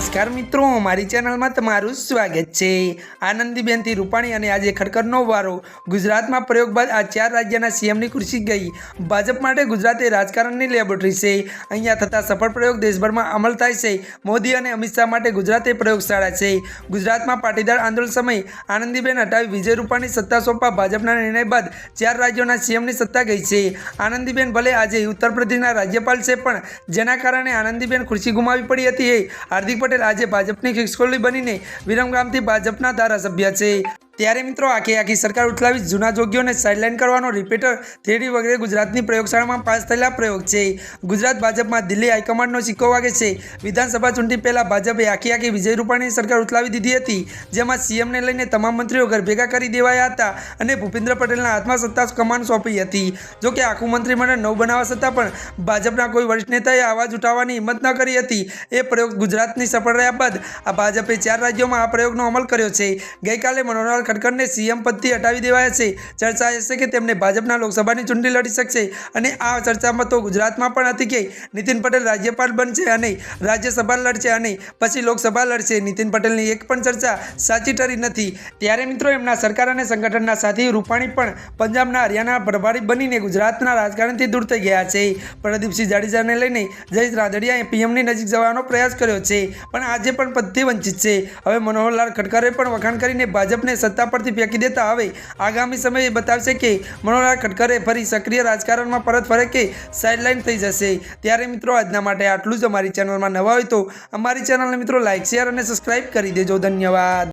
નમસ્કાર મિત્રો, મારી ચેનલમાં તમારું સ્વાગત છે। આનંદીબેનથી રૂપાણી અને આજે ખડકરનો વારો। ગુજરાતમાં પ્રયોગ બાદ આ 4 રાજ્યના સીએમની ખુરશી ગઈ। ભાજપ માટે ગુજરાત એ રાજકારણની લેબોરેટરી છે। અહીંયા થતા સફળ પ્રયોગ દેશભરમાં અમલ થાય છે। મોદી અને અમિત શાહ માટે ગુજરાત એ પ્રયોગશાળા છે। ગુજરાતમાં પાટીદાર આંદોલન સમયે આનંદીબેન હટાવી વિજય રૂપાણી સત્તા સોંપવા ભાજપના નિર્ણય બાદ 4 રાજ્યોના સીએમની સત્તા ગઈ છે। આનંદીબેન ભલે આજે ઉત્તર પ્રદેશના રાજ્યપાલ છે, પણ જેના કારણે આનંદીબેન ખુરશી ગુમાવી પડી હતી એ હાર્દિક પટેલ આજે ભાજપની ખિસકોલી બનીને વિરમગામથી ભાજપના ધારાસભ્ય છે। ત્યારે મિત્રો આખી સરકાર ઉથલાવી જૂના જોગીઓને સાઇડલાઇન કરવાનો રિપીટર થિયરી વગેરે ગુજરાતની પ્રયોગશાળામાં પાસ થયેલા પ્રયોગ છે। ગુજરાત ભાજપમાં દિલ્હી હાઈકમાન્ડનો સિક્કો વાગે છે। વિધાનસભા ચૂંટણી પહેલા ભાજપે આખી વિજય રૂપાણીની સરકાર ઉથલાવી દીધી હતી, જેમાં સીએમને લઈને તમામ મંત્રીઓ ઘર ભેગા કરી દેવાયા હતા અને ભૂપેન્દ્ર પટેલના હાથમાં સત્તા કમાન સોંપી હતી। જોકે આખું મંત્રીમંડળ નવ બનાવવા છતાં પણ ભાજપના કોઈ વરિષ્ઠ નેતાએ અવાજ ઉઠાવવાની હિંમત ન કરી હતી। એ પ્રયોગ ગુજરાતની સફળ રહ્યા બાદ આ ભાજપે 4 રાજ્યોમાં આ પ્રયોગનો અમલ કર્યો છે। ગઈકાલે મનોહરલાલ ખડકરને સીએમ પદથી હટાવી દેવાયા છે। ચર્ચા એ છે કે તેમને ભાજપના લોકસભાની ચૂંટણી લડી શકશે અને આ ચર્ચામાં તો ગુજરાતમાં પણ હતી કે નીતિન પટેલ રાજ્યપાલ બનશે અને રાજ્યસભા લડશે અને પછી લોકસભા લડશે। નીતિન પટેલની એક પણ ચર્ચા સાચી ઠરી નથી। ત્યારે મિત્રો એમના સરકાર અને સંગઠનના સાથી રૂપાણી પણ પંજાબના હરિયાણા પ્રભારી બનીને ગુજરાતના રાજકારણથી દૂર થઈ ગયા છે। પ્રદીપસિંહ જાડેજાને લઈને જયેશ રાદડિયાએ પીએમની નજીક જવાનો પ્રયાસ કર્યો છે, પણ આજે પણ પદથી વંચિત છે। હવે મનોહરલાલ ખડકરે પણ વખાણ કરીને ભાજપને સત્તા પરથી ફેંકી દેતા હવે આગામી સમયે બતાવશે કે મનોહરલાલ ખડકરે ફરી સક્રિય રાજકારણમાં પરત ફરે કે સાઇડલાઇન થઈ જશે। ત્યારે મિત્રો આજના માટે આટલું જ। અમારી ચેનલમાં નવા હોય તો અમારી ચેનલને મિત્રો લાઇક, શેર અને સબસ્ક્રાઇબ કરી દેજો। ધન્યવાદ।